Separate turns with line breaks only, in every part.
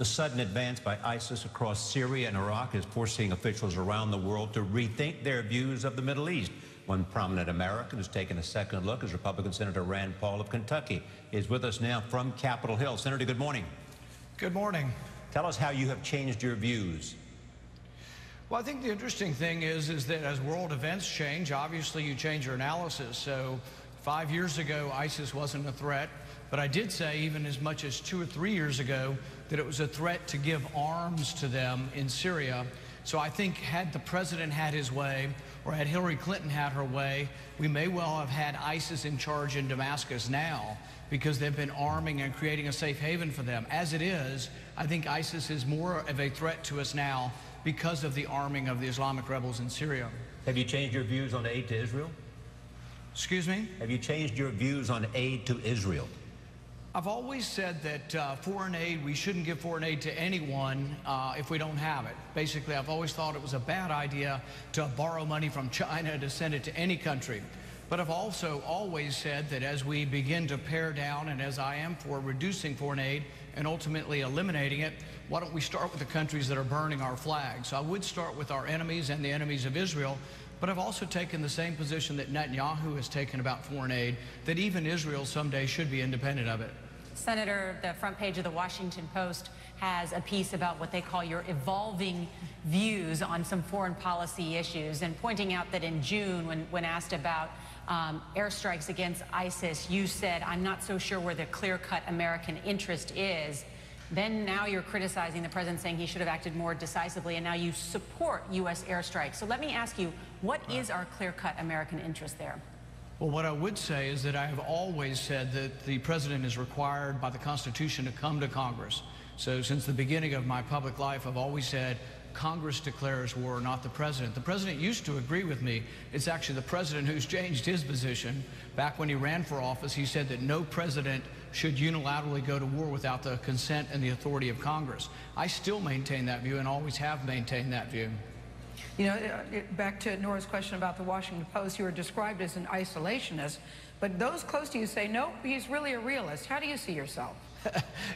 The sudden advance by ISIS across Syria and Iraq is forcing officials around the world to rethink their views of the Middle East. One prominent American who's taken a second look is Republican Senator Rand Paul of Kentucky. Is with us now from Capitol Hill. Senator, good morning.
Good morning.
Tell us how you have changed your views.
Well, I think the interesting thing is that as world events change, obviously you change your analysis. So 5 years ago, ISIS wasn't a threat. But I did say even as much as 2 or 3 years ago that it was a threat to give arms to them in Syria. So I think had the president had his way, or had Hillary Clinton had her way, we may well have had ISIS in charge in Damascus now, because they've been arming and creating a safe haven for them. As it is, I think ISIS is more of a threat to us now because of the arming of the Islamic rebels in Syria.
Have you changed your views on aid to Israel?
Excuse me?
Have you changed your views on aid to Israel?
I've always said that foreign aid, we shouldn't give foreign aid to anyone if we don't have it. Basically, I've always thought it was a bad idea to borrow money from China to send it to any country. But I've also always said that as we begin to pare down, and as I am for reducing foreign aid and ultimately eliminating it, why don't we start with the countries that are burning our flag? So I would start with our enemies and the enemies of Israel. But I've also taken the same position that Netanyahu has taken about foreign aid, that even Israel someday should be independent of it.
Senator, the front page of the Washington Post has a piece about what they call your evolving views on some foreign policy issues, and pointing out that in June, when asked about airstrikes against ISIS, you said, "I'm not so sure where the clear-cut American interest is." Then now you're criticizing the president, saying he should have acted more decisively, and now you support U.S. airstrikes. So let me ask you, what is our clear-cut American interest there?
Well, what I would say is that I have always said that the president is required by the Constitution to come to Congress. So since the beginning of my public life, I've always said Congress declares war, not the president. The president used to agree with me. It's actually the president who's changed his position. Back when he ran for office, he said that no president should unilaterally go to war without the consent and the authority of Congress. I still maintain that view and always have maintained that view.
You know, back to Nora's question about the Washington Post, you were described as an isolationist, but those close to you say, no, he's really a realist. How do you see yourself?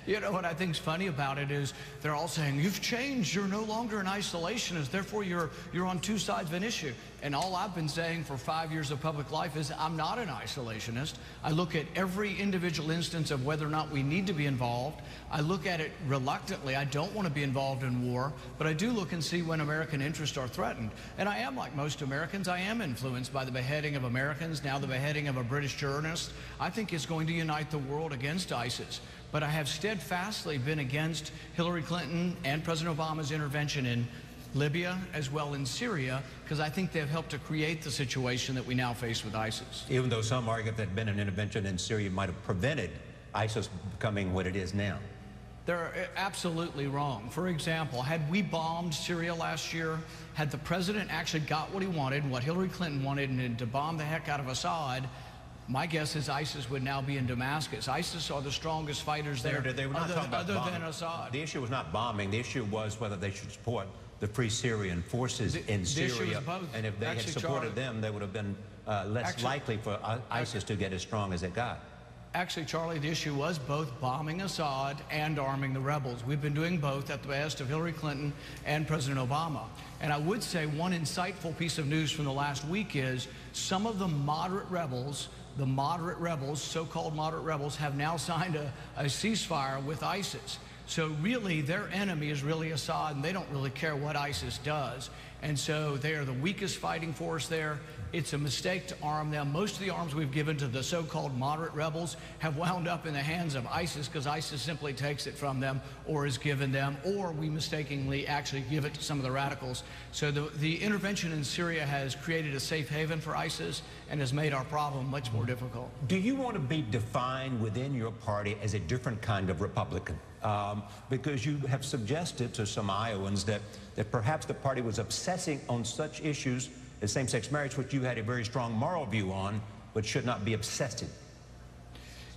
You know, what I think's funny about it is they're all saying, you've changed, you're no longer an isolationist, therefore you're on two sides of an issue. And all I've been saying for 5 years of public life is I'm not an isolationist. I look at every individual instance of whether or not we need to be involved. I look at it reluctantly. I don't want to be involved in war, but I do look and see when American interests are threatened. And I am, like most Americans, I am influenced by the beheading of Americans, now the beheading of a British journalist. I think it's going to unite the world against ISIS. But I have steadfastly been against Hillary Clinton and President Obama's intervention in Libya as well in Syria, because I think they've helped to create the situation that we now face with ISIS.
Even though some argue that had been an intervention in Syria might have prevented ISIS becoming what it is now.
They're absolutely wrong. For example, had we bombed Syria last year, had the president actually got what he wanted and what Hillary Clinton wanted, and to bomb the heck out of Assad, my guess is ISIS would now be in Damascus. ISIS are the strongest fighters there,
they were not
other than Assad.
The issue was not bombing. The issue was whether they should support the Free Syrian Forces in Syria. And if they had supported them, they would have been less likely for ISIS to get as strong as it got.
Actually, Charlie, the issue was both bombing Assad and arming the rebels. We've been doing both at the behest of Hillary Clinton and President Obama. And I would say one insightful piece of news from the last week is some of the moderate rebels, so-called moderate rebels, have now signed a ceasefire with ISIS. So really, their enemy is really Assad, and they don't really care what ISIS does. And so they are the weakest fighting force there. It's a mistake to arm them. Most of the arms we've given to the so-called moderate rebels have wound up in the hands of ISIS, because ISIS simply takes it from them or is given them, or we mistakenly actually give it to some of the radicals. So the intervention in Syria has created a safe haven for ISIS and has made our problem much more difficult.
Do you want to be defined within your party as a different kind of Republican? Because you have suggested to some Iowans that perhaps the party was obsessing on such issues as same-sex marriage, which you had a very strong moral view on, but should not be obsessed.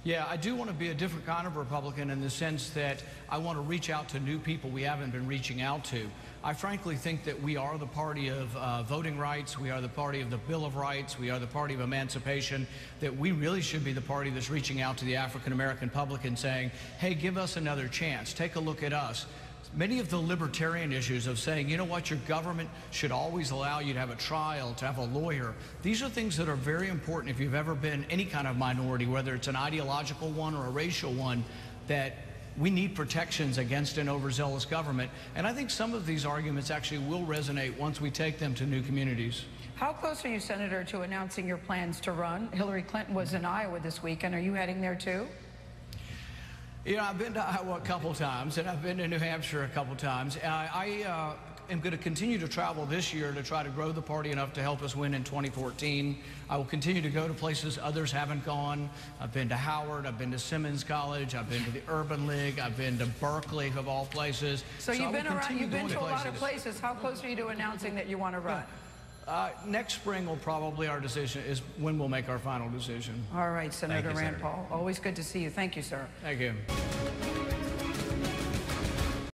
Yeah, I do want to be a different kind of Republican in the sense that I want to reach out to new people we haven't been reaching out to. I frankly think that we are the party of voting rights, we are the party of the Bill of Rights, we are the party of emancipation, that we really should be the party that's reaching out to the African-American public and saying, hey, give us another chance, take a look at us. Many of the libertarian issues of saying, you know what, your government should always allow you to have a trial, to have a lawyer, these are things that are very important if you've ever been any kind of minority, whether it's an ideological one or a racial one, that we need protections against an overzealous government. And I think some of these arguments actually will resonate once we take them to new communities.
How close are you, Senator, to announcing your plans to run? Hillary Clinton was in Iowa this weekend. Are you heading there too?
You know, I've been to Iowa a couple times, and I've been to New Hampshire a couple times. I am going to continue to travel this year to try to grow the party enough to help us win in 2014. I will continue to go to places others haven't gone. I've been to Howard, I've been to Simmons College, I've been to the Urban League, I've been to Berkeley, of all places.
So you've been around, you've been to a lot of places. How close are you to announcing that you want to run?
Next spring will probably, our decision is when we'll make our final decision.
All right, Senator
Thank you,
Rand
Senator.
Paul. Always good to see you. Thank you, sir.
Thank you.